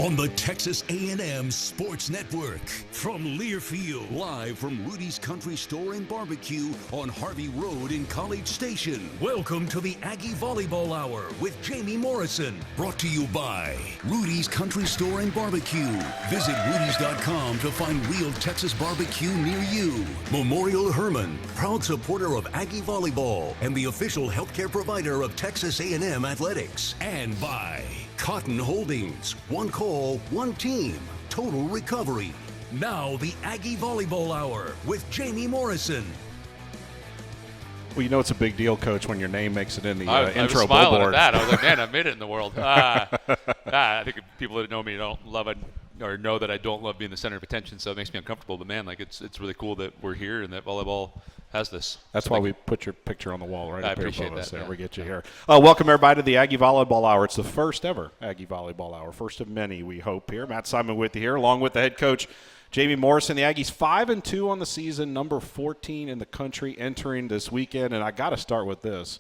on the Texas A&M Sports Network. From Learfield, live from Rudy's Country Store and Barbecue on Harvey Road in College Station. Welcome to the Aggie Volleyball Hour with Jamie Morrison. Brought to you by Rudy's Country Store and Barbecue. Visit Rudy's.com to find real Texas barbecue near you. Memorial Hermann, proud supporter of Aggie Volleyball and the official healthcare provider of Texas A&M Athletics. And by Cotton Holdings. One call, one team. Total recovery. Now the Aggie Volleyball Hour with Jamie Morrison. Well, you know it's a big deal, Coach, when your name makes it in the intro billboard. I was smiling at that. I was like, man, I made it in the world. I think people that know me don't love it or know that I don't love being the center of attention, so it makes me uncomfortable. But, man, like it's really cool that we're here and that volleyball has this. That's why we put your picture on the wall right up here. I appreciate that. Yeah. We get you here. Welcome, everybody, to the Aggie Volleyball Hour. It's the first ever Aggie Volleyball Hour, first of many, we hope, here. Matt Simon with you here, along with the head coach, Jamie Morrison. The Aggies 5-2 on the season, number 14 in the country entering this weekend. And I got to start with this,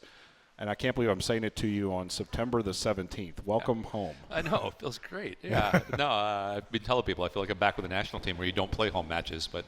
and I can't believe I'm saying it to you on September the 17th. Welcome home. I know. It feels great. Yeah. No, I've been telling people I feel like I'm back with the national team where you don't play home matches, but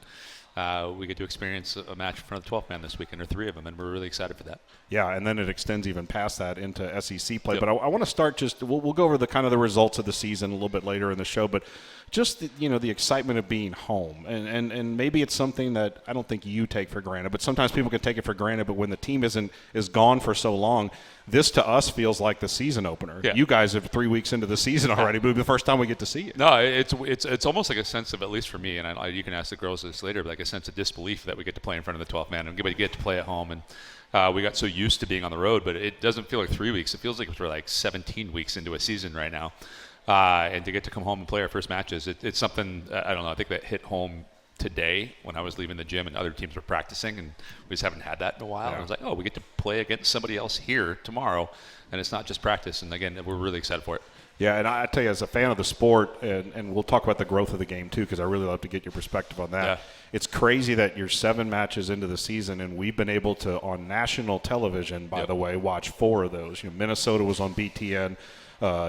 we get to experience a match in front of the 12th man this weekend, or 3 of them, and we're really excited for that. Yeah, and then it extends even past that into SEC play. Yep. But I want to start we'll go over the kind of the results of the season a little bit later in the show, but just the excitement of being home. And maybe it's something that I don't think you take for granted, but sometimes people can take it for granted. But when the team is gone for so long, this to us feels like the season opener. Yeah. You guys are 3 weeks into the season already, but it's the first time we get to see it. No, it's almost like a sense of, at least for me, and you can ask the girls this later, but like a sense of disbelief that we get to play in front of the 12th man and we get to play at home. And we got so used to being on the road, but it doesn't feel like 3 weeks. It feels like we're like 17 weeks into a season right now. And to get to come home and play our first matches, it's something, I don't know, I think that hit home today when I was leaving the gym and other teams were practicing, and we just haven't had that in a while. Yeah. I was like, we get to play against somebody else here tomorrow, and it's not just practice. And again, we're really excited for it. Yeah, and I tell you, as a fan of the sport, and we'll talk about the growth of the game too, because I really love to get your perspective on that. Yeah. It's crazy that you're 7 matches into the season, and we've been able to, on national television, by the way, watch 4 of those. Minnesota was on BTN.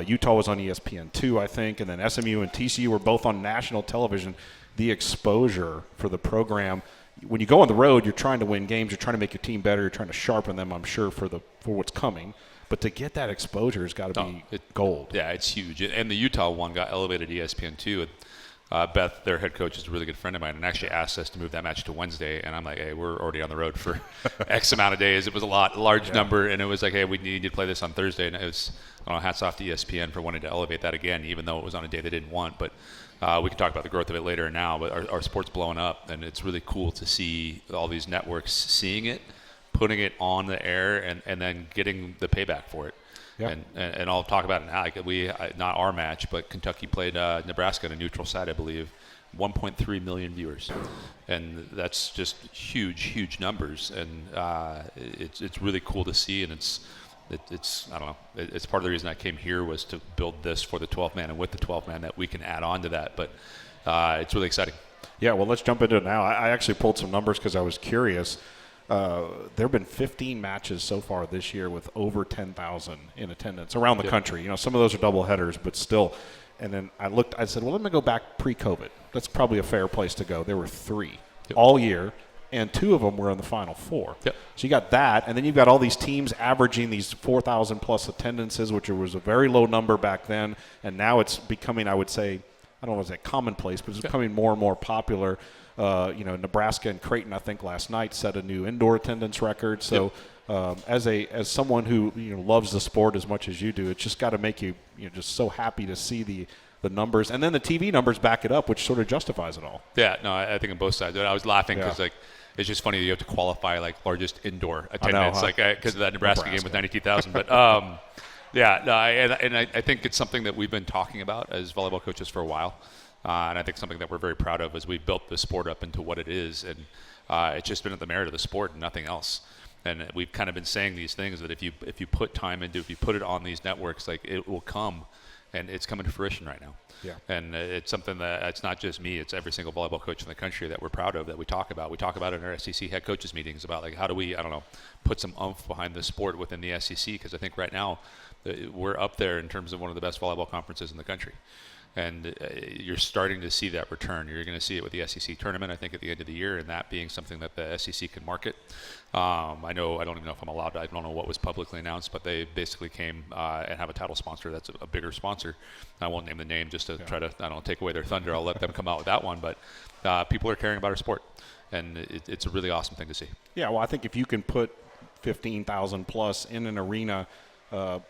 Utah was on ESPN2, I think, and then SMU and TCU were both on national television. The exposure for the program, when you go on the road, you're trying to win games, you're trying to make your team better, you're trying to sharpen them, I'm sure, for what's coming. But to get that exposure has got to be gold. Yeah, it's huge. And the Utah one got elevated to ESPN2. Beth, their head coach, is a really good friend of mine, and actually asked us to move that match to Wednesday. And I'm like, hey, we're already on the road for X amount of days. It was a large number, and it was like, hey, we need to play this on Thursday. And it was, hats off to ESPN for wanting to elevate that again, even though it was on a day they didn't want. But we can talk about the growth of it later now. But our sport's blowing up, and it's really cool to see all these networks seeing it, putting it on the air, and then getting the payback for it. Yep. And I'll talk about it now. Like not our match, but Kentucky played Nebraska on a neutral site, I believe. 1.3 million viewers, and that's just huge numbers. And it's really cool to see, and it's I don't know. It's part of the reason I came here was to build this for the 12th man, and with the 12th man that we can add on to that. But it's really exciting. Yeah, well, let's jump into it now. I actually pulled some numbers because I was curious. There have been 15 matches so far this year with over 10,000 in attendance around the country. Some of those are double headers, but still. And then I said, well, let me go back pre-COVID. That's probably a fair place to go. There were 3 all year, and 2 of them were in the Final Four. Yep. So you got that, and then you've got all these teams averaging these 4,000 plus attendances, which was a very low number back then, and now it's becoming, I would say, I don't know if it's commonplace, but it's becoming more and more popular. Nebraska and Creighton, I think last night set a new indoor attendance record. So as someone who loves the sport as much as you do, it's just got to make you just so happy to see the numbers, and then the TV numbers back it up, which sort of justifies it all. Yeah, no, I think on both sides. I was laughing because it's just funny that you have to qualify largest indoor attendance, because of that Nebraska game with 92,000. But I think it's something that we've been talking about as volleyball coaches for a while. And I think something that we're very proud of as we built the sport up into what it is. And it's just been at the merit of the sport and nothing else. And we've kind of been saying these things that if you put time into, if you put it on these networks, it will come. And it's coming to fruition right now. Yeah. And it's something that it's not just me, it's every single volleyball coach in the country that we're proud of, that we talk about. We talk about it in our SEC head coaches meetings about how do we, put some oomph behind the sport within the SEC, because I think right now we're up there in terms of one of the best volleyball conferences in the country. And you're starting to see that return. You're going to see it with the SEC tournament, I think, at the end of the year, and that being something that the SEC can market. I don't even know if I'm allowed to. I don't know what was publicly announced, but they basically came and have a title sponsor that's a bigger sponsor. I won't name the name just to try to, take away their thunder. I'll let them come out with that one. But people are caring about our sport, and it's a really awesome thing to see. Yeah, well, I think if you can put 15,000 plus in an arena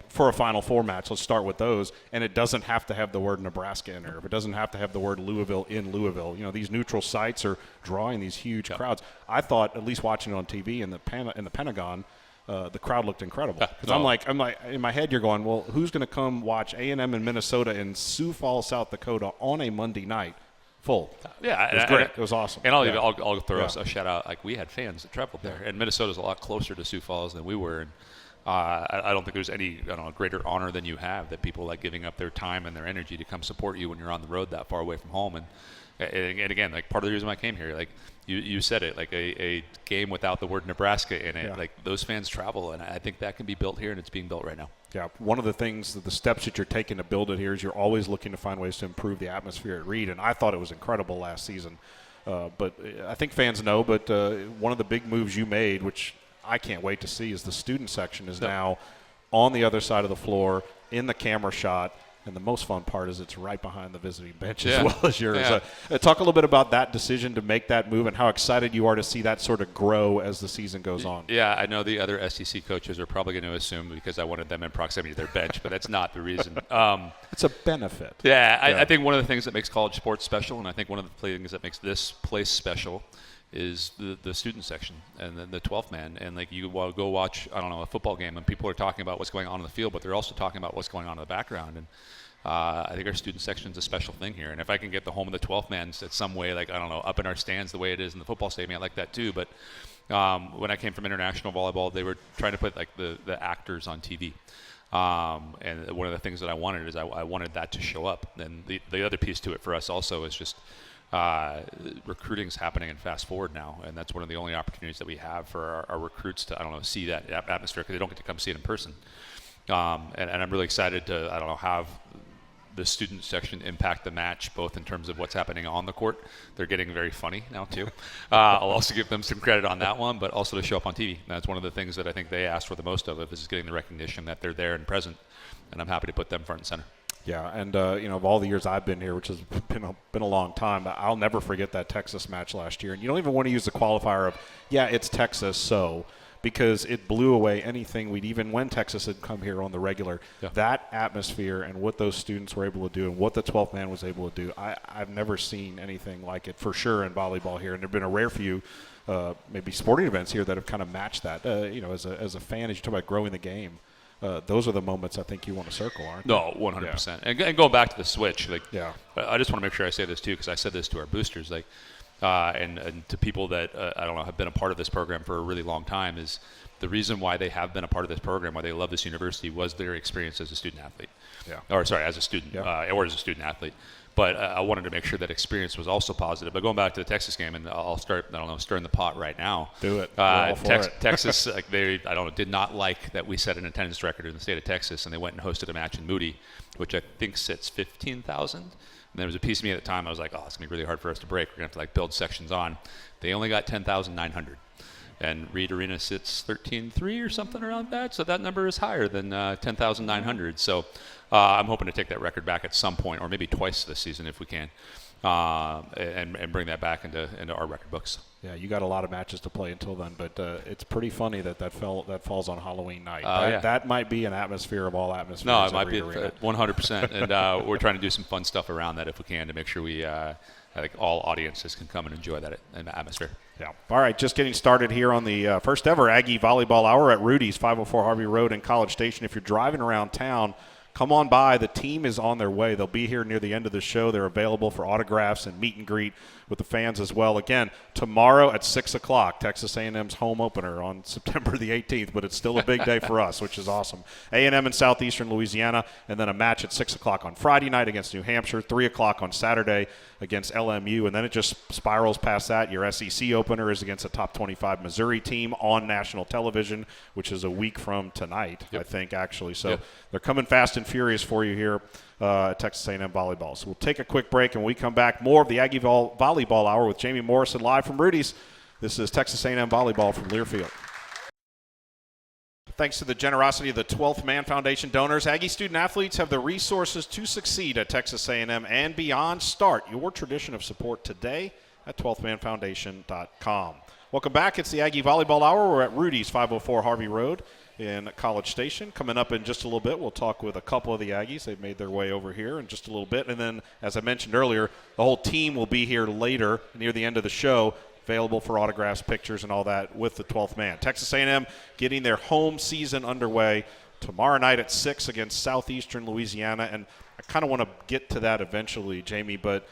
for a Final Four match, let's start with those, and it doesn't have to have the word Nebraska in there. If it doesn't have to have the word Louisville in Louisville, these neutral sites are drawing these huge crowds. I thought, at least watching it on TV in the Pentagon, the crowd looked incredible. Because I'm like, in my head, you're going, well, who's going to come watch A&M in Minnesota in Sioux Falls, South Dakota on a Monday night? Full. Yeah, it was great. It was awesome. And I'll throw a shout out. Like, we had fans that traveled there, and Minnesota's a lot closer to Sioux Falls than we were. And I don't think there's any greater honor than you have that people like giving up their time and their energy to come support you when you're on the road that far away from home. And again, like, part of the reason why I came here, like you said it, like a game without the word Nebraska in it, like, those fans travel, and I think that can be built here, and it's being built right now. Yeah, one of the things, the steps that you're taking to build it here is you're always looking to find ways to improve the atmosphere at Reed, and I thought it was incredible last season. But I think fans know, but one of the big moves you made, which I can't wait to see, is the student section is now on the other side of the floor in the camera shot, and the most fun part is it's right behind the visiting bench as well as yours. Talk a little bit about that decision to make that move and how excited you are to see that sort of grow as the season goes on. Yeah, I know the other SEC coaches are probably going to assume because I wanted them in proximity to their bench, but that's not the reason. It's a benefit. I think one of the things that makes college sports special, and I think one of the things that makes this place special, is the student section and then the 12th man. And like, you go watch, a football game, and people are talking about what's going on in the field, but they're also talking about what's going on in the background. And I think our student section is a special thing here. And if I can get the home of the 12th man at some way, like, up in our stands the way it is in the football stadium, I like that too. But when I came from international volleyball, they were trying to put like the actors on TV. And one of the things that I wanted is I wanted that to show up. And the other piece to it for us also is just recruiting is happening in fast forward now, and that's one of the only opportunities that we have for our recruits to see that atmosphere, because they don't get to come see it in person. And I'm really excited to have the student section impact the match, both in terms of what's happening on the court. They're getting very funny now too. I'll also give them some credit on that one, but also to show up on TV. That's one of the things that I think they asked for the most of, is getting the recognition that they're there and present, and I'm happy to put them front and center. Yeah, and of all the years I've been here, which has been a long time, but I'll never forget that Texas match last year. And you don't even want to use the qualifier of, it's Texas, because it blew away anything even when Texas had come here on the regular. Yeah. That atmosphere and what those students were able to do and what the 12th man was able to do, I've never seen anything like it, for sure, in volleyball here. And there have been a rare few maybe sporting events here that have kind of matched that. As a fan, as you talk about growing the game, those are the moments I think you want to circle, aren't they? No, 100%. Yeah. And going back to the switch, I just want to make sure I say this too, because I said this to our boosters, and to people that have been a part of this program for a really long time, is the reason why they have been a part of this program, why they love this university, was their experience as a student athlete. As a student, or as a student athlete. But I wanted to make sure that experience was also positive. But going back to the Texas game, and I'll start, stirring the pot right now. Do it. Texas, did not like that we set an attendance record in the state of Texas, and they went and hosted a match in Moody, which I think sits 15,000. And there was a piece of me at the time, I was like, it's going to be really hard for us to break. We're going to have to build sections on. They only got 10,900. And Reed Arena sits 13.3 or something around that. So that number is higher than 10,900. So I'm hoping to take that record back at some point, or maybe twice this season if we can, and bring that back into our record books. Yeah, you got a lot of matches to play until then, but it's pretty funny that falls on Halloween night. That might be an atmosphere of all atmospheres. No, it might be 100%. And we're trying to do some fun stuff around that if we can, to make sure we I think all audiences can come and enjoy that atmosphere. Yeah. All right, just getting started here on the first ever Aggie Volleyball Hour at Rudy's, 504 Harvey Road in College Station. If you're driving around town, come on by. The team is on their way. They'll be here near the end of the show. They're available for autographs and meet and greet with the fans as well. Again, tomorrow at 6 o'clock, Texas A&M's home opener on September the 18th, but it's still a big day for us, which is awesome. A&M in southeastern Louisiana, and then a match at 6 o'clock on Friday night against New Hampshire, 3 o'clock on Saturday against LMU, and then it just spirals past that. Your SEC opener is against a top 25 Missouri team on national television, which is a week from tonight, I think, actually. So they're coming fast and and furious for you here at Texas A&M Volleyball. So we'll take a quick break, and when we come back, more of the Aggie Volleyball Hour with Jamie Morrison live from Rudy's. This is Texas A&M Volleyball from Learfield. Thanks to the generosity of the 12th Man Foundation donors, Aggie student-athletes have the resources to succeed at Texas A&M and beyond. Start your tradition of support today at 12thmanfoundation.com. Welcome back. It's the Aggie Volleyball Hour. We're at Rudy's, 504 Harvey Road in College Station. Coming up in just a little bit, we'll talk with a couple of the Aggies. They've made their way over here in just a little bit. And then, as I mentioned earlier, the whole team will be here later near the end of the show, available for autographs, pictures, and all that with the 12th man. Texas A&M getting their home season underway tomorrow night at 6 against Southeastern Louisiana. And I kind of want to get to that eventually, Jamie, but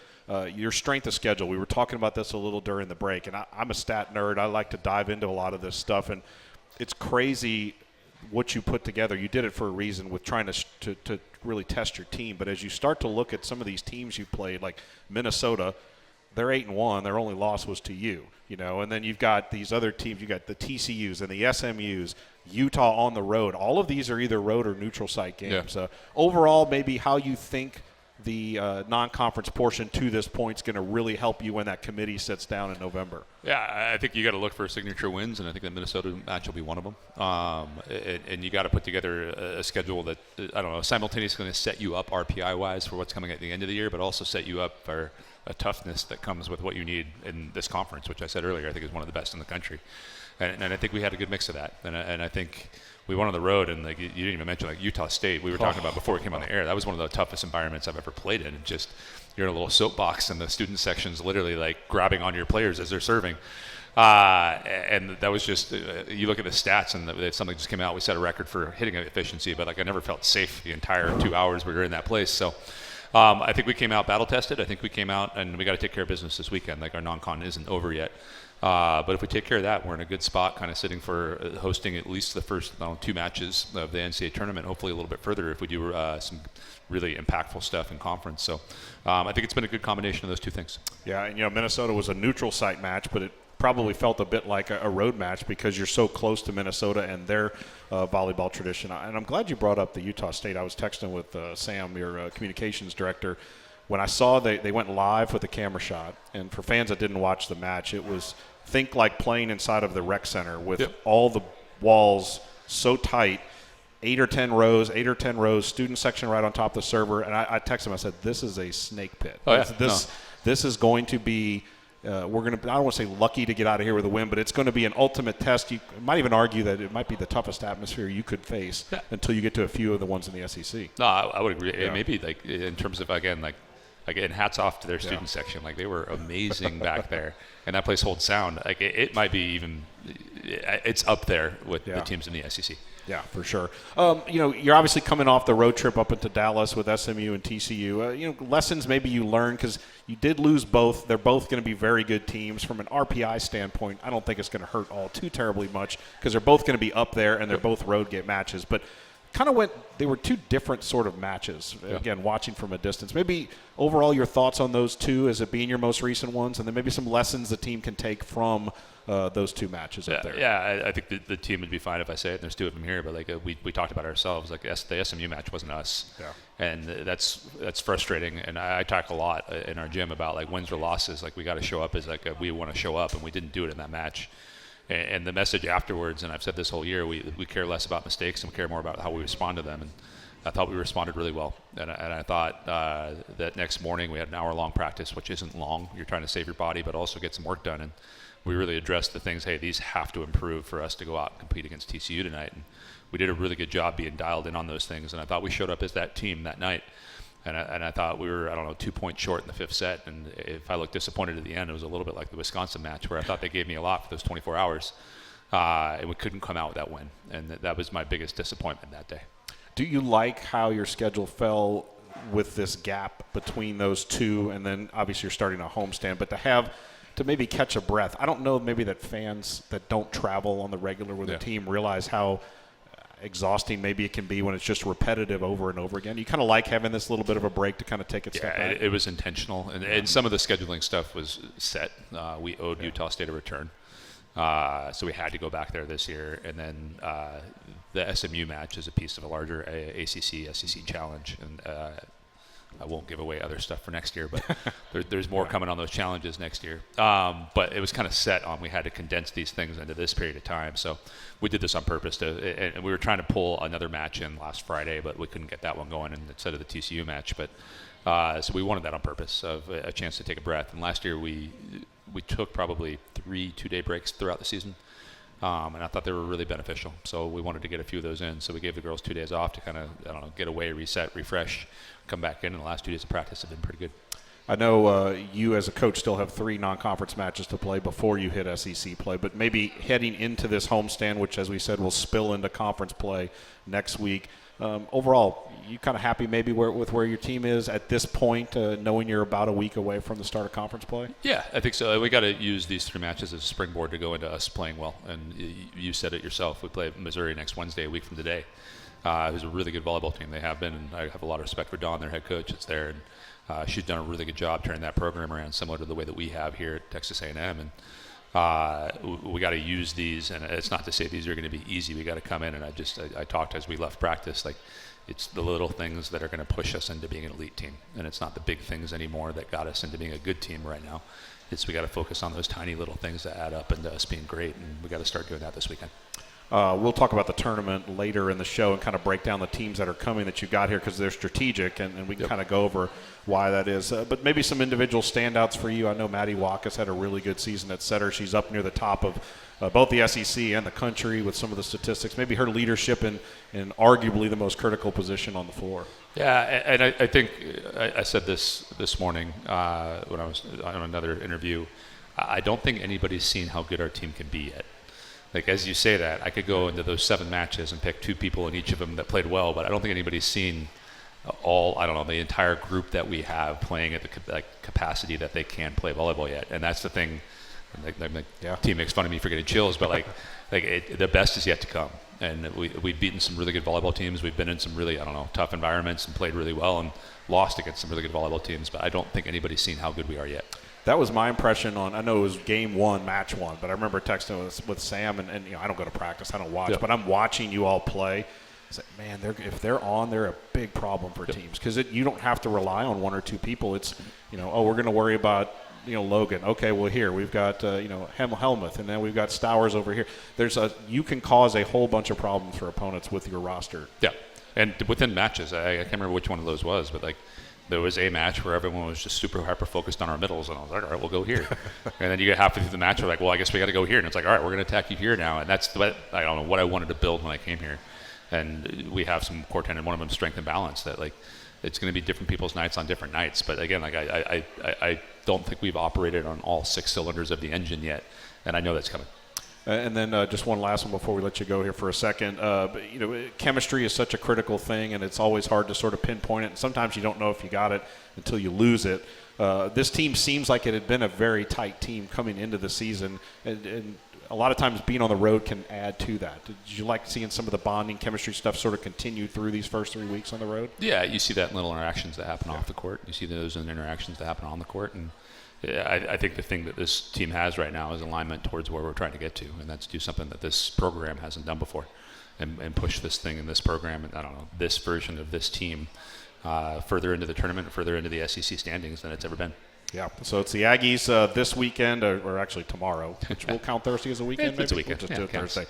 your strength of schedule. We were talking about this a little during the break, and I'm a stat nerd. I like to dive into a lot of this stuff, and it's crazy what you put together. You did it for a reason with trying to really test your team. But as you start to look at some of these teams you played, like Minnesota, they're 8-1. Their only loss was to you, and then you've got these other teams. You got the TCUs and the SMUs, Utah on the road. All of these are either road or neutral site games. Yeah. Overall, maybe how you think the non-conference portion to this point is going to really help you when that committee sits down in November. Yeah, I think you got to look for signature wins, and I think the Minnesota match will be one of them. And you got to put together a schedule that, I don't know, simultaneously going to set you up RPI-wise for what's coming at the end of the year, but also set you up for a toughness that comes with what you need in this conference, which I said earlier I think is one of the best in the country. And I think we had a good mix of that. And I think we went on the road, and like you didn't even mention like Utah State. We were talking about before we came on the air. That was one of the toughest environments I've ever played in. Just you're in a little soapbox, and the student section's literally like grabbing on your players as they're serving. And that was just you look at the stats, and something just came out. We set a record for hitting efficiency, but like I never felt safe the entire 2 hours we were in that place. So. I think we came out battle tested. I think we came out, and we got to take care of business this weekend. Like our non-con isn't over yet. But if we take care of that, we're in a good spot, kind of sitting for hosting at least the first 2 matches of the NCAA tournament, hopefully a little bit further if we do some really impactful stuff in conference. So I think it's been a good combination of those two things. Yeah, and Minnesota was a neutral site match, but it probably felt a bit like a road match because you're so close to Minnesota and their volleyball tradition. And I'm glad you brought up the Utah State. I was texting with Sam, your communications director, when I saw they went live with the camera shot. And for fans that didn't watch the match, it was think like playing inside of the rec center with all the walls so tight, 8 or 10 rows, student section right on top of the server. And I texted him, I said, this is a snake pit. Oh, yeah. This is going to be we're going to, I don't want to say lucky to get out of here with a win, but it's going to be an ultimate test. You might even argue that it might be the toughest atmosphere you could face until you get to a few of the ones in the SEC. No, I would agree. Yeah. Maybe like in terms of, again, hats off to their student section. Like they were amazing back there. And that place holds sound. Like it might be even, it's up there with the teams in the SEC. Yeah, for sure. You're obviously coming off the road trip up into Dallas with SMU and TCU. Lessons maybe you learned because you did lose both. They're both going to be very good teams. From an RPI standpoint, I don't think it's going to hurt all too terribly much because they're both going to be up there and they're both road game matches. But they were two different sort of matches, again, watching from a distance. Maybe overall your thoughts on those two as it being your most recent ones, and then maybe some lessons the team can take from those two matches up there. Yeah, I think the team would be fine if I say it. There's two of them here, but we talked about ourselves. Like the SMU match wasn't us, and that's frustrating. And I talk a lot in our gym about like wins or losses. Like we got to show up as we want to show up, and we didn't do it in that match. And the message afterwards, and I've said this whole year, we care less about mistakes and we care more about how we respond to them. And I thought we responded really well. And I thought that next morning we had an hour-long practice, which isn't long. You're trying to save your body, but also get some work done. And we really addressed the things, hey, these have to improve for us to go out and compete against TCU tonight. And we did a really good job being dialed in on those things. And I thought we showed up as that team that night. And I thought we were, 2 points short in the fifth set. And if I looked disappointed at the end, it was a little bit like the Wisconsin match where I thought they gave me a lot for those 24 hours. And we couldn't come out with that win. And that was my biggest disappointment that day. Do you like how your schedule fell with this gap between those two? And then obviously you're starting a homestand, but to maybe catch a breath. I don't know maybe that fans that don't travel on the regular with a team realize how exhausting maybe it can be when it's just repetitive over and over again. You kind of like having this little bit of a break to kind of take a step back. It was intentional, and some of the scheduling stuff was set. We owed Utah State a return, So we had to go back there this year. And then the SMU match is a piece of a larger ACC, SEC challenge. And I won't give away other stuff for next year, but there's more coming on those challenges next year. But it was kind of set on we had to condense these things into this period of time. So we did this on purpose. And we were trying to pull another match in last Friday, but we couldn't get that one going instead of the TCU match. But so we wanted that on purpose, of a chance to take a breath. And last year we took probably 3 2-day breaks throughout the season. And I thought they were really beneficial. So we wanted to get a few of those in. So we gave the girls 2 days off to kind of, get away, reset, refresh, come back in. And the last 2 days of practice have been pretty good. I know you as a coach still have 3 non-conference matches to play before you hit SEC play, but maybe heading into this homestand, which, as we said, will spill into conference play next week. Overall, you kind of happy maybe with where your team is at this point, knowing you're about a week away from the start of conference play? Yeah, I think so. We got to use these 3 matches as a springboard to go into us playing well. And you said it yourself. We play Missouri next Wednesday, a week from today. Who's a really good volleyball team. They have been, and I have a lot of respect for Dawn, their head coach. It's there, and she's done a really good job turning that program around, similar to the way that we have here at Texas A&M. And we got to use these, and it's not to say these are going to be easy. We got to come in, and I talked as we left practice, like it's the little things that are going to push us into being an elite team, and it's not the big things anymore that got us into being a good team right now. We got to focus on those tiny little things that add up into us being great, and we got to start doing that this weekend. We'll talk about the tournament later in the show and kind of break down the teams that are coming that you got here because they're strategic, and we can kind of go over why that is. But maybe some individual standouts for you. I know Maddie Walkus had a really good season at setter. She's up near the top of both the SEC and the country with some of the statistics. Maybe her leadership in arguably the most critical position on the floor. Yeah, and I think I said this morning when I was on another interview. I don't think anybody's seen how good our team can be yet. Like, as you say that, I could go into those 7 matches and pick 2 people in each of them that played well, but I don't think anybody's seen the entire group that we have playing at the capacity that they can play volleyball yet. And that's the thing. Team makes fun of me for getting chills, but the best is yet to come. And we've beaten some really good volleyball teams. We've been in some really, tough environments and played really well and lost against some really good volleyball teams, but I don't think anybody's seen how good we are yet. That was my impression I know it was game 1, match 1, but I remember texting with Sam, and I don't go to practice, I don't watch, but I'm watching you all play. I said, man, if they're on, they're a big problem for teams because you don't have to rely on 1 or 2 people. It's, we're going to worry about, Logan. Okay, well, here we've got, Helmuth, and then we've got Stowers over here. You can cause a whole bunch of problems for opponents with your roster. Yeah, and within matches, I can't remember which one of those was, but there was a match where everyone was just super hyper-focused on our middles, and I was like, all right, we'll go here. And then you get halfway through the match, we're like, well, I guess we got to go here. And it's like, all right, we're going to attack you here now. And that's I don't know what I wanted to build when I came here. And we have some core tenet, one of them strength and balance, that it's going to be different people's nights on different nights. But again, I don't think we've operated on all 6 cylinders of the engine yet, and I know that's coming. And then just one last one before we let you go here for a second. Chemistry is such a critical thing, and it's always hard to sort of pinpoint it. And sometimes you don't know if you got it until you lose it. This team seems like it had been a very tight team coming into the season, and a lot of times being on the road can add to that. Did you like seeing some of the bonding chemistry stuff sort of continue through these first 3 weeks on the road? Yeah, you see that in little interactions that happen off the court. You see those in interactions that happen on the court, and I think the thing that this team has right now is alignment towards where we're trying to get to, and that's do something that this program hasn't done before, and push this thing in this program, and this version of this team further into the tournament, further into the SEC standings than it's ever been. Yeah, so it's the Aggies this weekend, or actually tomorrow, which we'll count Thursday as a weekend. It's a weekend. We'll just do it Thursday.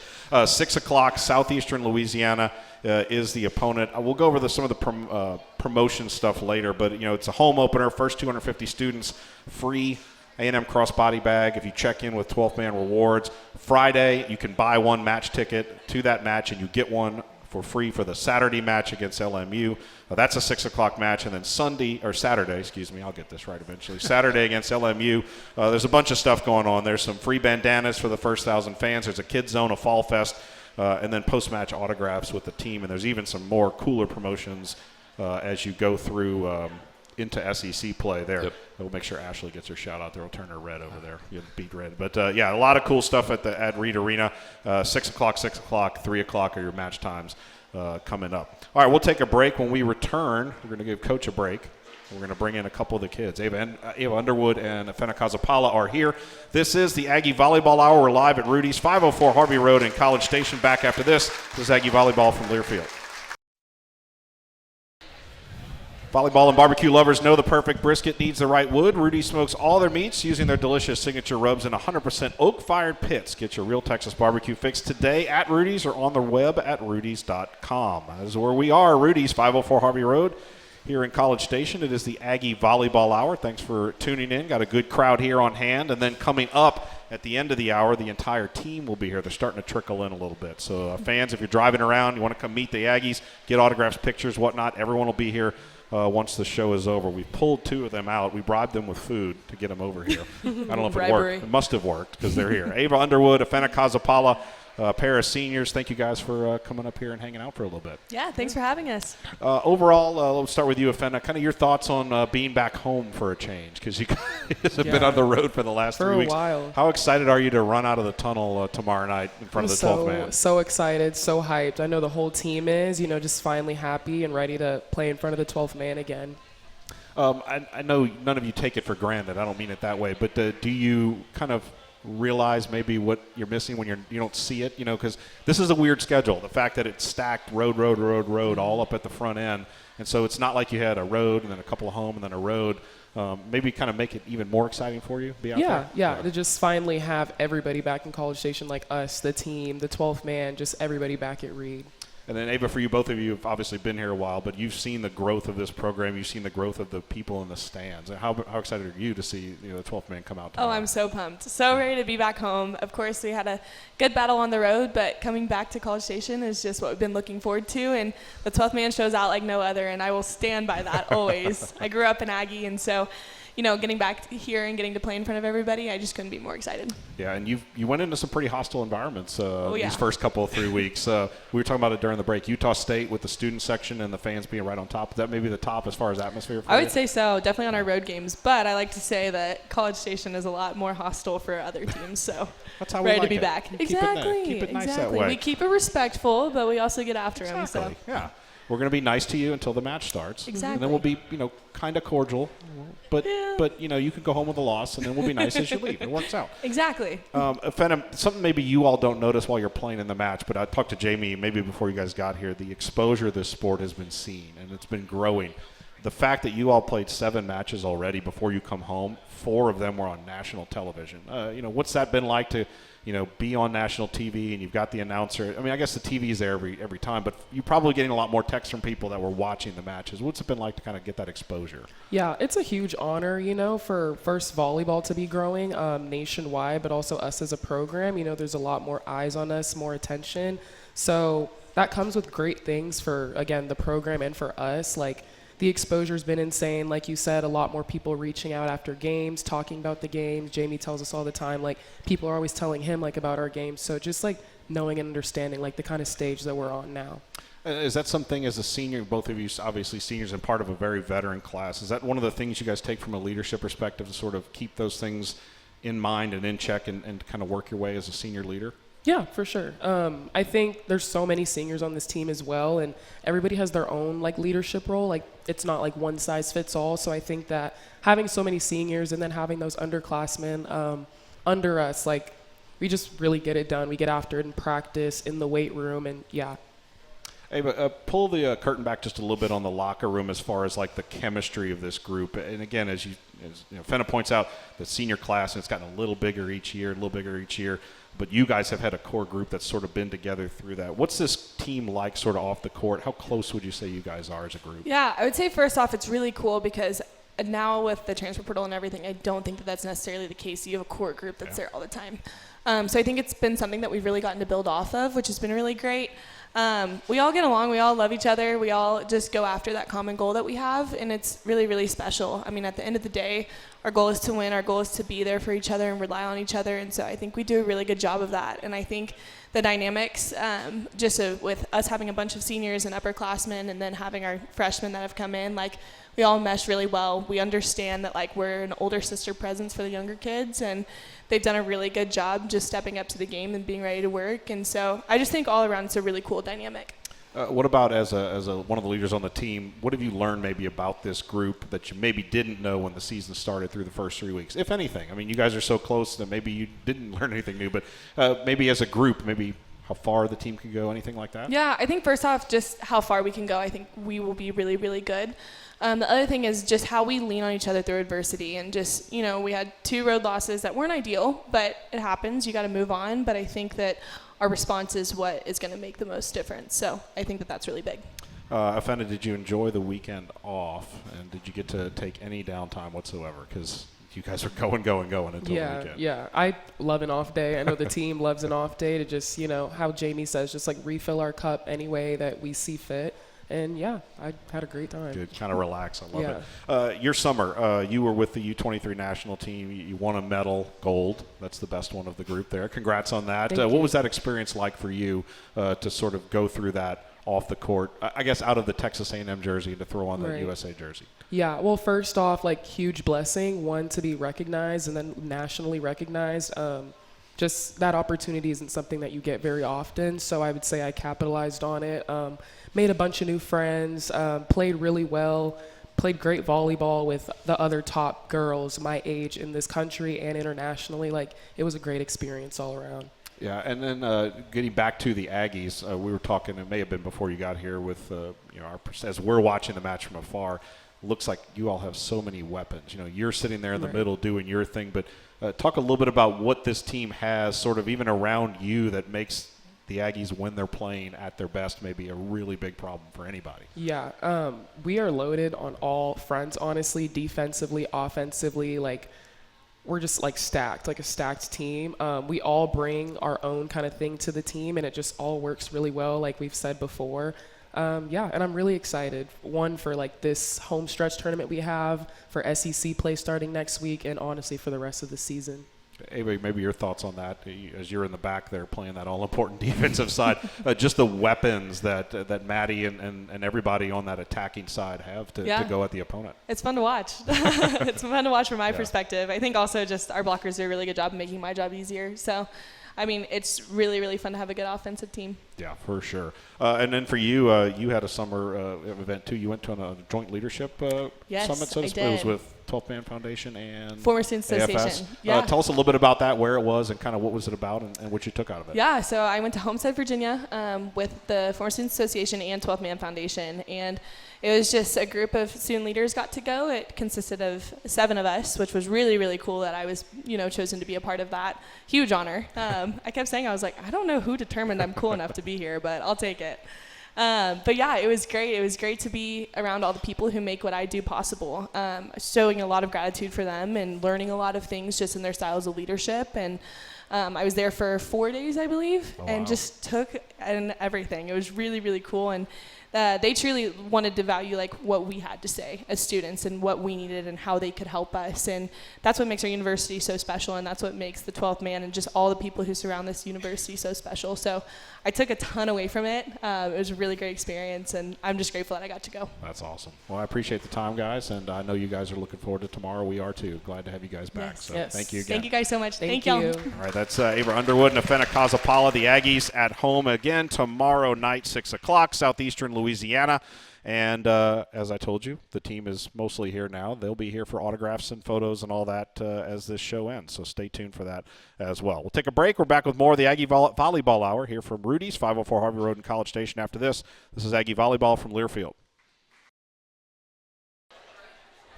6 o'clock, Southeastern Louisiana is the opponent. We'll go over some of the promotion stuff later, but it's a home opener. First 250 students, free A&M crossbody bag if you check in with 12-man rewards. Friday, you can buy 1 match ticket to that match, and you get one for free for the Saturday match against LMU. That's a 6 o'clock match. And then Saturday, I'll get this right eventually. Saturday against LMU. There's a bunch of stuff going on. There's some free bandanas for the first 1,000 fans. There's a Kids Zone, a Fall Fest, and then post-match autographs with the team. And there's even some more cooler promotions as you go through into SEC play there. Yep. We'll make sure Ashley gets her shout out there. We'll turn her red over there. You beat red. But, a lot of cool stuff at Reed Arena. 6 o'clock, 3 o'clock are your match times coming up. All right, we'll take a break. When we return, we're going to give Coach a break. We're going to bring in a couple of the kids. Ava Underwood and Ifenna Cos-Okpalla are here. This is the Aggie Volleyball Hour. We're live at Rudy's, 504 Harvey Road in College Station. Back after this is Aggie Volleyball from Learfield. Volleyball and barbecue lovers know the perfect brisket needs the right wood. Rudy's smokes all their meats using their delicious signature rubs in 100% oak-fired pits. Get your real Texas barbecue fix today at Rudy's or on the web at rudys.com. That is where we are, Rudy's, 504 Harvey Road. Here in College Station, it is the Aggie Volleyball Hour. Thanks for tuning in. Got a good crowd here on hand. And then coming up at the end of the hour, the entire team will be here. They're starting to trickle in a little bit. So fans, if you're driving around, you want to come meet the Aggies, get autographs, pictures, whatnot, everyone will be here once the show is over. We pulled 2 of them out. We bribed them with food to get them over here. I don't know if it worked. It must have worked because they're here. Ava Underwood, Ifenna Cos-Okpalla, a pair of seniors. Thank you guys for coming up here and hanging out for a little bit. Yeah, thanks for having us. Overall, let's start with you, Ifenna. Kind of your thoughts on being back home for a change, because you guys have been on the road for the last 3 weeks. For a while. How excited are you to run out of the tunnel tomorrow night in front of the 12th man? So excited, so hyped. I know the whole team is, just finally happy and ready to play in front of the 12th man again. I know none of you take it for granted. I don't mean it that way. But do you kind of realize maybe what you're missing when you don't see it, because this is a weird schedule. The fact that it's stacked road all up at the front end, and so it's not like you had a road and then a couple of home and then a road. Maybe kind of make it even more exciting for you. Be out there? Yeah, to just finally have everybody back in College Station, like us, the team, the 12th man, just everybody back at Reed. And then, Ava, for you, both of you have obviously been here a while, but you've seen the growth of this program. You've seen the growth of the people in the stands. How excited are you to see the 12th man come out tomorrow? Oh, I'm so pumped. So ready to be back home. Of course, we had a good battle on the road, but coming back to College Station is just what we've been looking forward to. And the 12th man shows out like no other, and I will stand by that always. I grew up in Aggie, and so getting back here and getting to play in front of everybody, I just couldn't be more excited. Yeah, and you went into some pretty hostile environments these first couple of 3 weeks. We were talking about it during the break. Utah State with the student section and the fans being right on top. Is that maybe the top as far as atmosphere for you? I would say so, definitely on our road games. But I like to say that College Station is a lot more hostile for other teams. So that's how we ready like to be it. back. Keep Exactly. It nice that way. We keep it respectful, but we also get after them. So yeah. We're going to be nice to you until the match starts. Exactly. And then we'll be, kind of cordial. But you can go home with a loss, and then we'll be nice as you leave. It works out. Exactly. Ifenna, something maybe you all don't notice while you're playing in the match, but I talked to Jamie maybe before you guys got here. The exposure this sport has been seen, and it's been growing. The fact that you all played 7 matches already before you come home, 4 of them were on national television. What's that been like to be on national TV, and you've got the announcer? I mean, I guess the TV is there every time, but you're probably getting a lot more texts from people that were watching the matches. What's it been like to kind of get that exposure? Yeah, it's a huge honor, for first volleyball to be growing nationwide, but also us as a program. There's a lot more eyes on us, more attention. So that comes with great things for, again, the program and for us. Like, the exposure's been insane. Like you said, a lot more people reaching out after games, talking about the games. Jamie tells us all the time, like, people are always telling him, about our games. So just, knowing and understanding, the kind of stage that we're on now. Is that something as a senior, both of you obviously seniors and part of a very veteran class, is that one of the things you guys take from a leadership perspective to sort of keep those things in mind and in check and kind of work your way as a senior leader? Yeah, for sure. I think there's so many seniors on this team as well, and everybody has their own leadership role. It's not one size fits all. So I think that having so many seniors and then having those underclassmen under us, we just really get it done. We get after it in practice, in the weight room, and yeah. Hey, but pull the curtain back just a little bit on the locker room as far as the chemistry of this group. And again, as Fenna points out, the senior class, and it's gotten a little bigger each year. But you guys have had a core group that's sort of been together through that. What's this team like sort of off the court? How close would you say you guys are as a group? Yeah, I would say first off, it's really cool because now with the transfer portal and everything, I don't think that that's necessarily the case. You have a core group that's there all the time. So I think it's been something that we've really gotten to build off of, which has been really great. We all get along. We all love each other. We all just go after that common goal that we have, and it's really, really special. I mean, at the end of the day, our goal is to win. Our goal is to be there for each other and rely on each other, and so I think we do a really good job of that. And I think the dynamics, with us having a bunch of seniors and upperclassmen and then having our freshmen that have come in, we all mesh really well. We understand that we're an older sister presence for the younger kids, and they've done a really good job just stepping up to the game and being ready to work. And so I just think all around it's a really cool dynamic. What about as one of the leaders on the team, what have you learned maybe about this group that you maybe didn't know when the season started through the first 3 weeks, if anything? I mean, you guys are so close that maybe you didn't learn anything new, but maybe as a group, maybe how far the team can go, anything like that? Yeah, I think first off, just how far we can go. I think we will be really, really good. The other thing is just how we lean on each other through adversity. And just, we had 2 road losses that weren't ideal, but it happens. You got to move on. But I think that our response is what is going to make the most difference. So I think that that's really big. Ifenna, did you enjoy the weekend off? And did you get to take any downtime whatsoever? Because you guys are going until the weekend. Yeah. I love an off day. I know the team loves an off day to just, how Jamie says, just like refill our cup any way that we see fit. And, yeah, I had a great time. Good. Kind of relax. I love it. Your summer, you were with the U23 national team. You won a medal, gold. That's the best one of the group there. Congrats on that. What was that experience like for you to sort of go through that off the court, I guess out of the Texas A&M jersey to throw on the USA jersey? Yeah, well, first off, huge blessing, one, to be recognized and then nationally recognized. Just that opportunity isn't something that you get very often, so I would say I capitalized on it. Made a bunch of new friends, played really well, played great volleyball with the other top girls my age in this country and internationally. It was a great experience all around. Yeah, and then getting back to the Aggies, we were talking, it may have been before you got here, with as we're watching the match from afar, looks like you all have so many weapons. You're sitting there in the middle doing your thing, but talk a little bit about what this team has sort of even around you that makes the Aggies, when they're playing at their best, maybe a really big problem for anybody. Yeah, we are loaded on all fronts, honestly, defensively, offensively. We're just stacked, like a stacked team. We all bring our own kind of thing to the team, and it just all works really well, like we've said before. And I'm really excited, one, for this home stretch tournament we have, for SEC play starting next week, and honestly for the rest of the season. Avery, maybe your thoughts on that as you're in the back there playing that all-important defensive side, just the weapons that Maddie and everybody on that attacking side have to go at the opponent. It's fun to watch. It's fun to watch from my perspective. I think also just our blockers do a really good job of making my job easier. So, it's really, really fun to have a good offensive team. Yeah, for sure. And then for you, you had a summer event too. You went to a joint leadership summit. So I did. It was with 12th Man Foundation and Former Student Association. Yeah. Tell us a little bit about that, where it was, and kind of what was it about, and what you took out of it. Yeah, so I went to Homestead, Virginia, with the Former Student Association and 12th Man Foundation, and it was just a group of student leaders got to go. It consisted of 7 of us, which was really, really cool that I was, chosen to be a part of that. Huge honor. I kept saying, I was like, I don't know who determined I'm cool enough to be here, but I'll take it. But yeah, it was great. It was great to be around all the people who make what I do possible. Showing a lot of gratitude for them and learning a lot of things just in their styles of leadership. And I was there for 4 days, I believe, and just took in everything. It was really, really cool. And they truly wanted to value what we had to say as students and what we needed and how they could help us. And that's what makes our university so special, and that's what makes the 12th Man and just all the people who surround this university so special. So I took a ton away from it. It was a really great experience, and I'm just grateful that I got to go. That's awesome. Well, I appreciate the time, guys, and I know you guys are looking forward to tomorrow. We are too. Glad to have you guys back. Yes. So yes. Thank you again. Thank you guys so much. Thank y'all. you. All right, that's Avery Underwood and Ifenna Cos-Okpalla, the Aggies at home again tomorrow night, 6 o'clock, Southeastern Louisiana. And as I told you, the team is mostly here now. They'll be here for autographs and photos and all that as this show ends. So stay tuned for that as well. We'll take a break. We're back with more of the Aggie Volleyball Hour here from Rudy's, 504 Harvey Road in College Station. After this is Aggie Volleyball from Learfield.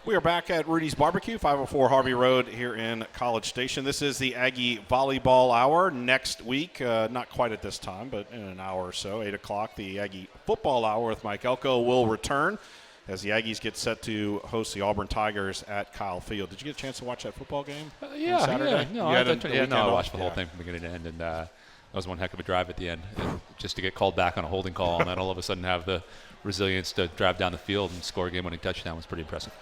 We are back at Rudy's Barbecue, 504 Harvey Road here in College Station. This is the Aggie Volleyball Hour. Next week, not quite at this time, but in an hour or so, 8 o'clock, the Aggie Football Hour with Mike Elko will return as the Aggies get set to host the Auburn Tigers at Kyle Field. Did you get a chance to watch that football game on Saturday? I watched the whole thing from beginning to end, and that was one heck of a drive at the end. And just to get called back on a holding call and then all of a sudden have the resilience to drive down the field and score a game-winning touchdown was pretty impressive.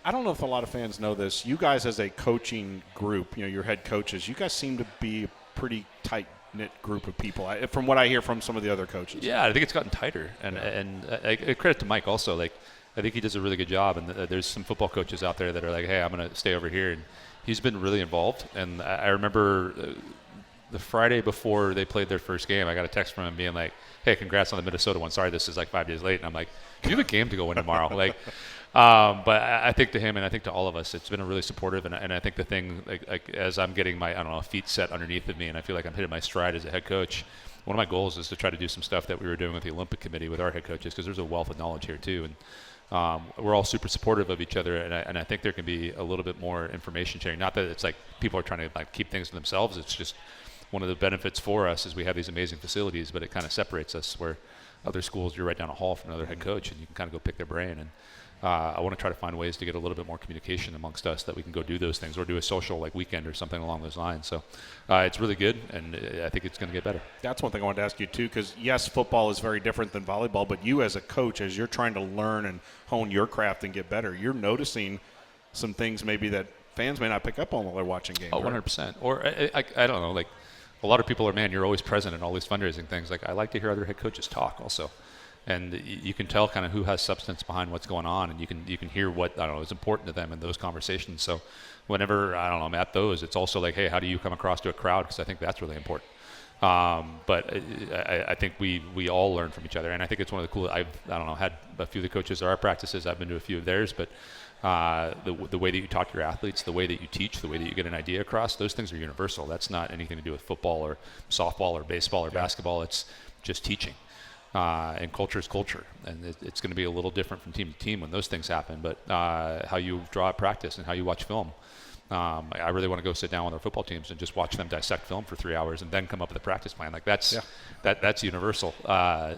I don't know if a lot of fans know this. You guys as a coaching group, your head coaches, you guys seem to be a pretty tight-knit group of people, from what I hear from some of the other coaches. Yeah, I think it's gotten tighter. And credit to Mike also. I think he does a really good job. And there's some football coaches out there that are like, hey, I'm going to stay over here. And he's been really involved. And I remember the Friday before they played their first game, I got a text from him being like, "Hey, congrats on the Minnesota one. Sorry, this is like 5 days late." And I'm like, "You have a game to go in tomorrow." But I think to him and I think to all of us, it's been a really supportive. And I think the thing, like as I'm getting my feet set underneath of me, and I feel like I'm hitting my stride as a head coach. One of my goals is to try to do some stuff that we were doing with the Olympic Committee with our head coaches, because there's a wealth of knowledge here too. And we're all super supportive of each other, and I think there can be a little bit more information sharing. Not that it's like people are trying to like keep things to themselves. It's just one of the benefits for us is we have these amazing facilities, but it kind of separates us where other schools, you're right down a hall from another head coach, and you can kind of go pick their brain. And I want to try to find ways to get a little bit more communication amongst us that we can go do those things or do a social like weekend or something along those lines. So it's really good, and I think it's going to get better. That's one thing I wanted to ask you too, because yes, football is very different than volleyball, but you as a coach, as you're trying to learn and hone your craft and get better, you're noticing some things maybe that fans may not pick up on while they're watching games. Oh, 100%. Or I don't know, like a lot of people are, man, you're always present in all these fundraising things. Like I like to hear other head coaches talk also. And you can tell kind of who has substance behind what's going on, and you can hear what, I don't know, is important to them in those conversations. So whenever, I don't know, I'm at those, it's also like, hey, how do you come across to a crowd? Because I think that's really important. But I think we all learn from each other, and I think it's one of the cool. I don't know, had a few of the coaches at our practices. I've been to a few of theirs, but the way that you talk to your athletes, the way that you teach, the way that you get an idea across, those things are universal. That's not anything to do with football or softball or baseball or basketball. It's just teaching. And culture is culture, and it's going to be a little different from team to team when those things happen. But how you draw at practice and how you watch film, I really want to go sit down with our football teams and just watch them dissect film for 3 hours and then come up with a practice plan. Like that's universal.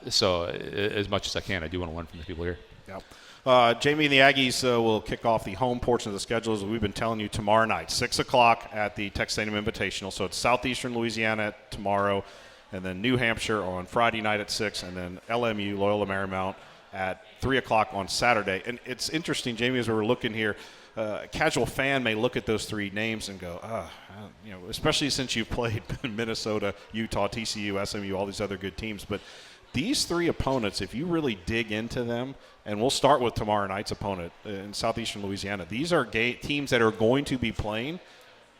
So as much as I can, I do want to learn from the people here. Yep. Jamie and the Aggies will kick off the home portion of the schedule, as we've been telling you, tomorrow night, 6 o'clock at the Tech Stadium Invitational. So it's Southeastern Louisiana tomorrow, and then New Hampshire on Friday night at 6, and then LMU, Loyola Marymount, at 3 o'clock on Saturday. And it's interesting, Jamie, as we were looking here, a casual fan may look at those three names and go, especially since you've played Minnesota, Utah, TCU, SMU, all these other good teams. But these three opponents, if you really dig into them, and we'll start with tomorrow night's opponent in Southeastern Louisiana, these are teams that are going to be playing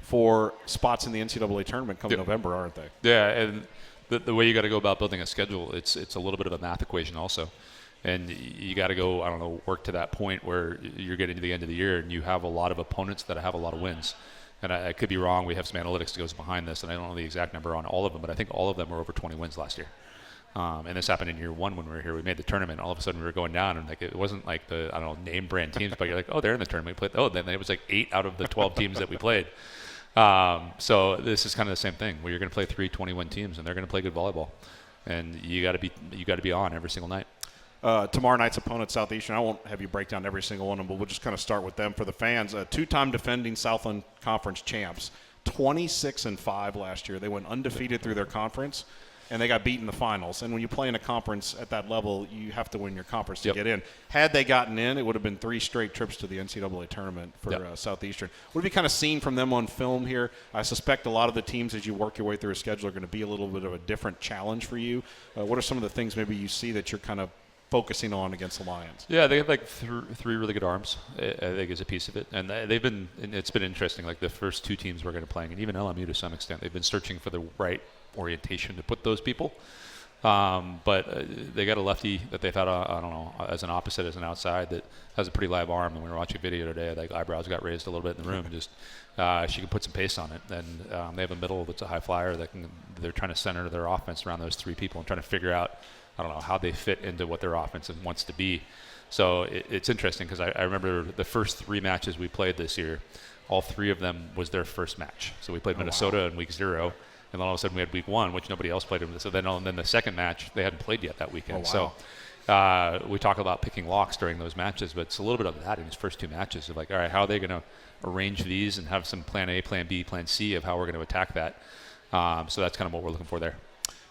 for spots in the NCAA tournament come November, aren't they? Yeah, and the way you got to go about building a schedule, it's a little bit of a math equation also. And you got to go, work to that point where you're getting to the end of the year and you have a lot of opponents that have a lot of wins. And I could be wrong. We have some analytics that goes behind this, and I don't know the exact number on all of them, but I think all of them were over 20 wins last year. And this happened in year one when we were here. We made the tournament. All of a sudden we were going down, and like it wasn't like the name brand teams, but you're like, oh, they're in the tournament. We played. Then it was like 8 out of the 12 teams that we played. So this is kind of the same thing where you're going to play 3 20-win teams, and they're going to play good volleyball, and you got to be on every single night. Tomorrow night's opponent, Southeastern, I won't have you break down every single one of them, but we'll just kind of start with them for the fans. 2-time defending Southland Conference champs, 26-5 last year. They went undefeated through their conference, and they got beat in the finals. And when you play in a conference at that level, you have to win your conference to get in. Had they gotten in, it would have been 3 straight trips to the NCAA tournament for Southeastern. What have you kind of seen from them on film here? I suspect a lot of the teams, as you work your way through a schedule, are going to be a little bit of a different challenge for you. What are some of the things maybe you see that you're kind of focusing on against the Lions? Yeah, they have like 3 really good arms, I think, is a piece of it. And it's been interesting. Like the first 2 teams we're going to play, and even LMU to some extent, they've been searching for the right orientation to put those people. But they got a lefty that they've had, as an opposite, as an outside, that has a pretty live arm. And we were watching a video today, like eyebrows got raised a little bit in the room. Just she can put some pace on it. And they have a middle that's a high flyer they're trying to center their offense around those 3 people and trying to figure out, how they fit into what their offense wants to be. So it's interesting because I remember the first 3 matches we played this year, all 3 of them was their first match. So we played Minnesota in week 0, and then all of a sudden we had week 1, which nobody else played in. So then the second match, they hadn't played yet that weekend. So we talk about picking locks during those matches, but it's a little bit of that in these first 2 matches of like, all right, how are they going to arrange these and have some plan A, plan B, plan C of how we're going to attack that. So that's kind of what we're looking for there.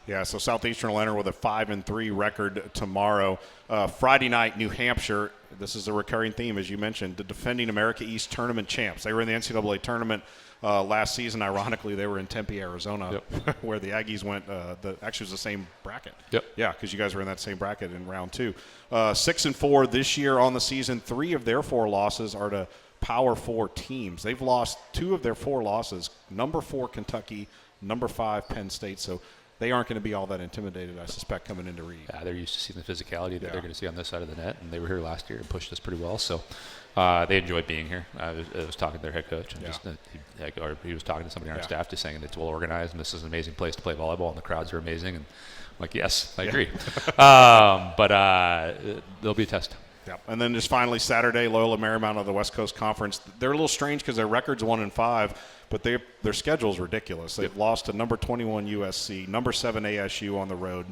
Yeah, so Southeastern will enter with a 5-3 record tomorrow. Friday night, New Hampshire. This is a recurring theme, as you mentioned, the defending America East tournament champs. They were in the NCAA tournament last season. Ironically, they were in Tempe, Arizona, where the Aggies went. Actually, it was the same bracket. Yep. Yeah, because you guys were in that same bracket in round 2. 6-4 this year on the season. 3 of their 4 losses are to Power 4 teams. They've lost 2 of their 4 losses. Number 4 Kentucky number 5 Penn State. So they aren't going to be all that intimidated, I suspect, coming into Reed. Yeah, they're used to seeing the physicality that they're going to see on this side of the net, and they were here last year and pushed us pretty well. So they enjoyed being here. I was talking to their head coach, and he was talking to somebody on our staff, just saying it's well organized, and this is an amazing place to play volleyball, and the crowds are amazing. And I'm like, yes, I agree. But there'll be a test. Yep. And then just finally Saturday, Loyola Marymount of the West Coast Conference. They're a little strange because their record's 1-5, but their schedule is ridiculous. They've lost to number 21 USC, number 7 ASU on the road,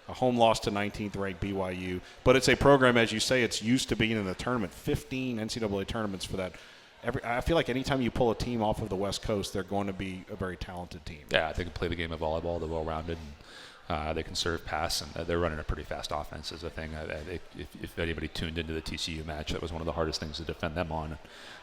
a home loss to 19th ranked BYU. But it's a program, as you say, it's used to being in the tournament. 15 NCAA tournaments for that. I feel like anytime you pull a team off of the West Coast, they're going to be a very talented team. Yeah, they can play the game of volleyball. They're well-rounded. They can serve, pass, and they're running a pretty fast offense is a thing. If anybody tuned into the TCU match, that was one of the hardest things to defend them on,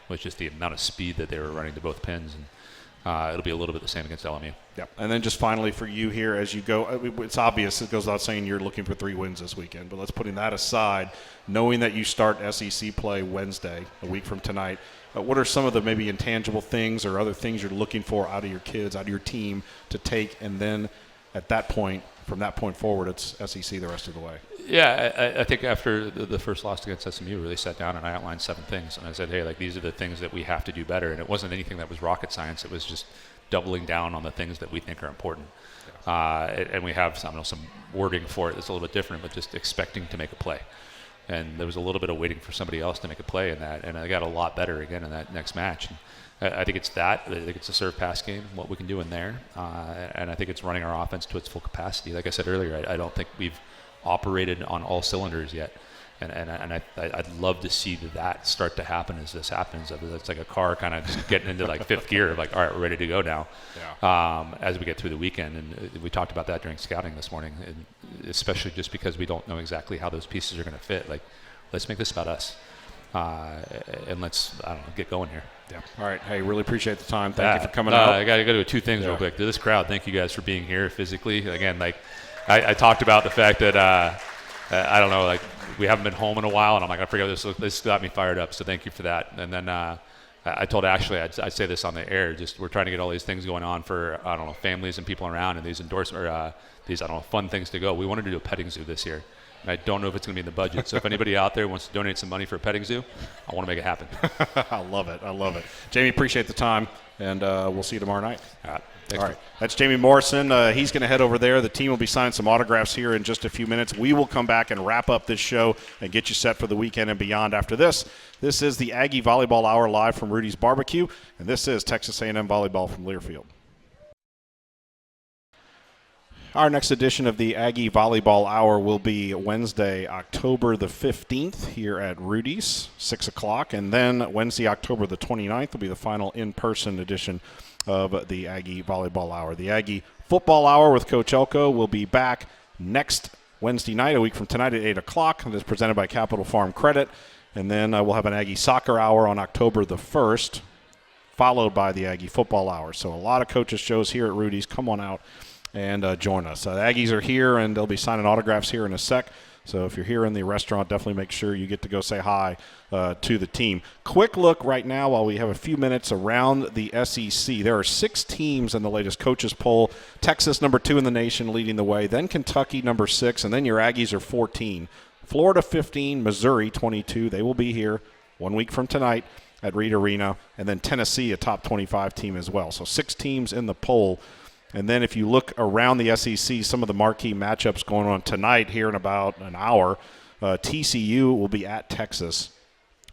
was just the amount of speed that they were running to both pins. And it'll be a little bit the same against LMU. Yep. And then just finally for you here as you go, it's obvious, it goes without saying you're looking for 3 wins this weekend, but let's putting that aside, knowing that you start SEC play Wednesday, a week from tonight, what are some of the maybe intangible things or other things you're looking for out of your kids, out of your team to take, and then at that point, from that point forward, it's SEC the rest of the way? Yeah, I think after the first loss against SMU, really sat down and I outlined 7 things. And I said, hey, like these are the things that we have to do better. And it wasn't anything that was rocket science. It was just doubling down on the things that we think are important. And we have some wording for it that's a little bit different, but just expecting to make a play. And there was a little bit of waiting for somebody else to make a play in that. And I got a lot better again in that next match. And I think it's that. I think it's a serve pass game, what we can do in there. And I think it's running our offense to its full capacity. Like I said earlier, I don't think we've operated on all cylinders yet. And I'd love to see that start to happen as this happens. It's like a car kind of just getting into like 5th gear, like, all right, we're ready to go now. Yeah. As we get through the weekend. And we talked about that during scouting this morning, and especially just because we don't know exactly how those pieces are going to fit. Like, let's make this about us. And let's, get going here. Yeah. All right. Hey, really appreciate the time. Thank you for coming out. I got to do 2 things real quick. To this crowd, thank you guys for being here physically. Again, like I talked about the fact that I don't know, like we haven't been home in a while, and I'm like, I forget this got me fired up. So thank you for that. And then I told Ashley I'd say this on the air. Just we're trying to get all these things going on for families and people around, and these these fun things to go. We wanted to do a petting zoo this year. And I don't know if it's going to be in the budget. So if anybody out there wants to donate some money for a petting zoo, I want to make it happen. I love it. Jamie, appreciate the time, and we'll see you tomorrow night. All right. All right. That's Jamie Morrison. He's going to head over there. The team will be signing some autographs here in just a few minutes. We will come back and wrap up this show and get you set for the weekend and beyond after this. This is the Aggie Volleyball Hour live from Rudy's Barbecue, and this is Texas A&M Volleyball from Learfield. Our next edition of the Aggie Volleyball Hour will be Wednesday, October the 15th here at Rudy's, 6 o'clock. And then Wednesday, October the 29th will be the final in-person edition of the Aggie Volleyball Hour. The Aggie Football Hour with Coach Elko will be back next Wednesday night, a week from tonight at 8 o'clock. It is presented by Capital Farm Credit. And then we'll have an Aggie Soccer Hour on October the 1st, followed by the Aggie Football Hour. So a lot of coaches' shows here at Rudy's. Come on out and join us. The Aggies are here, and they'll be signing autographs here in a sec. So if you're here in the restaurant, definitely make sure you get to go say hi to the team. Quick look right now while we have a few minutes around the SEC. There are 6 teams in the latest coaches poll. Texas, number 2 in the nation, leading the way. Then Kentucky, number 6. And then your Aggies are 14. Florida, 15. Missouri, 22. They will be here 1 week from tonight at Reed Arena. And then Tennessee, a top 25 team as well. So 6 teams in the poll. And then if you look around the SEC, some of the marquee matchups going on tonight here in about an hour, TCU will be at Texas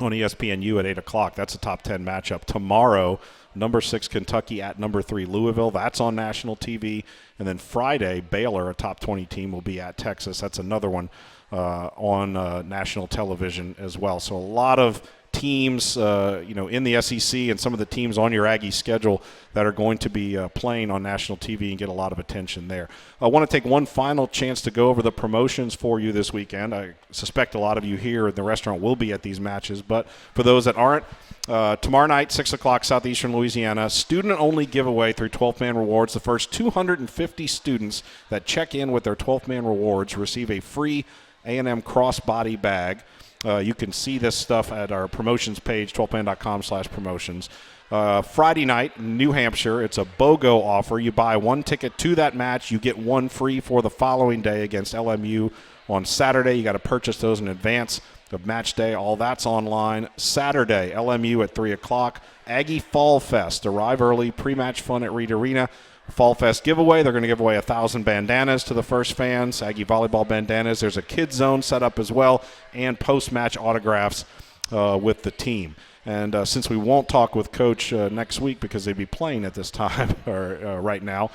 on ESPNU at 8 o'clock. That's a top 10 matchup. Tomorrow, number 6 Kentucky at number 3 Louisville. That's on national TV. And then Friday, Baylor, a top 20 team, will be at Texas. That's another one on national television as well. So a lot of teams, in the SEC and some of the teams on your Aggie schedule that are going to be playing on national TV and get a lot of attention there. I want to take one final chance to go over the promotions for you this weekend. I suspect a lot of you here in the restaurant will be at these matches, but for those that aren't, tomorrow night, 6 o'clock, Southeastern Louisiana, student-only giveaway through 12th Man Rewards. The first 250 students that check in with their 12th Man Rewards receive a free A&M crossbody bag. You can see this stuff at our promotions page, 12man.com/promotions. Friday night, New Hampshire, it's a BOGO offer. You buy one ticket to that match, you get one free for the following day against LMU on Saturday. You got to purchase those in advance of match day. All that's online. Saturday, LMU at 3 o'clock. Aggie Fall Fest. Arrive early, pre-match fun at Reed Arena. Fall Fest giveaway. They're going to give away 1,000 bandanas to the first fans, Aggie Volleyball bandanas. There's a kids zone set up as well, and post-match autographs with the team. And since we won't talk with Coach next week because they'd be playing at this time or right now,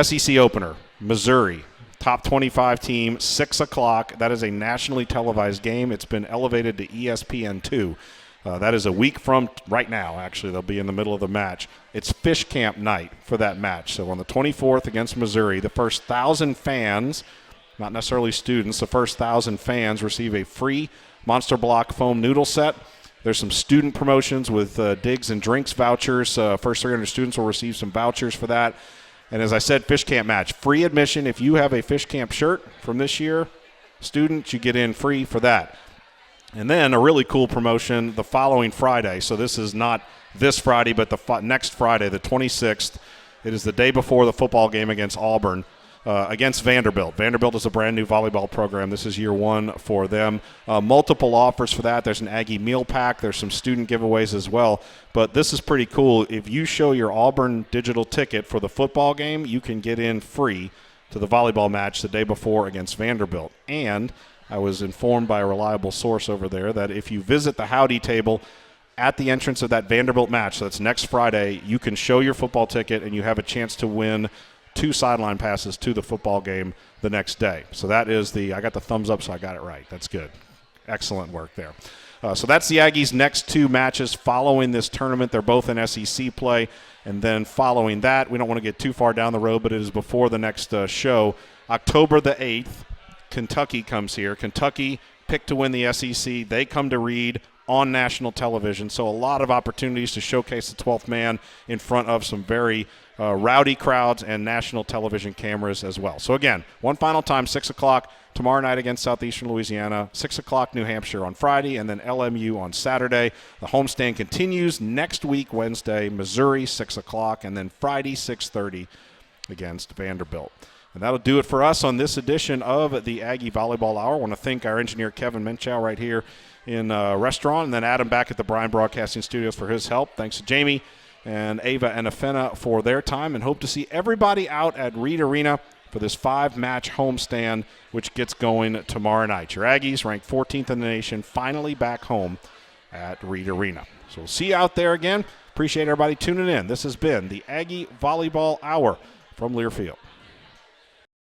SEC opener, Missouri, top 25 team, 6 o'clock. That is a nationally televised game. It's been elevated to ESPN2. That is a week from right now, actually. They'll be in the middle of the match. It's fish camp night for that match. So on the 24th against Missouri, the first 1,000 fans, not necessarily students, the first 1,000 fans receive a free Monster Block foam noodle set. There's some student promotions with digs and drinks vouchers. First 300 students will receive some vouchers for that. And as I said, fish camp match. Free admission. If you have a fish camp shirt from this year, students, you get in free for that. And then a really cool promotion the following Friday. So this is not this Friday, but the next Friday, the 26th. It is the day before the football game against Auburn, against Vanderbilt. Vanderbilt is a brand-new volleyball program. This is year one for them. Multiple offers for that. There's an Aggie meal pack. There's some student giveaways as well. But this is pretty cool. If you show your Auburn digital ticket for the football game, you can get in free to the volleyball match the day before against Vanderbilt. And I was informed by a reliable source over there that if you visit the Howdy table at the entrance of that Vanderbilt match, so that's next Friday, you can show your football ticket and you have a chance to win 2 sideline passes to the football game the next day. So that is I got the thumbs up, so I got it right. That's good. Excellent work there. So that's the Aggies' next 2 matches following this tournament. They're both in SEC play. And then following that, we don't want to get too far down the road, but it is before the next show. October the 8th, Kentucky comes here. Kentucky picked to win the SEC. They come to Reed on national television. So a lot of opportunities to showcase the 12th man in front of some very rowdy crowds and national television cameras as well. So again, one final time, 6 o'clock tomorrow night against Southeastern Louisiana, 6 o'clock New Hampshire on Friday, and then LMU on Saturday. The homestand continues next week, Wednesday, Missouri, 6 o'clock, and then Friday, 6:30 against Vanderbilt. And that'll do it for us on this edition of the Aggie Volleyball Hour. I want to thank our engineer, Kevin Menchow, right here in restaurant, and then Adam back at the Bryan Broadcasting Studios for his help. Thanks to Jamie and Ava and Ifenna for their time, and hope to see everybody out at Reed Arena for this 5-match homestand, which gets going tomorrow night. Your Aggies, ranked 14th in the nation, finally back home at Reed Arena. So we'll see you out there again. Appreciate everybody tuning in. This has been the Aggie Volleyball Hour from Learfield.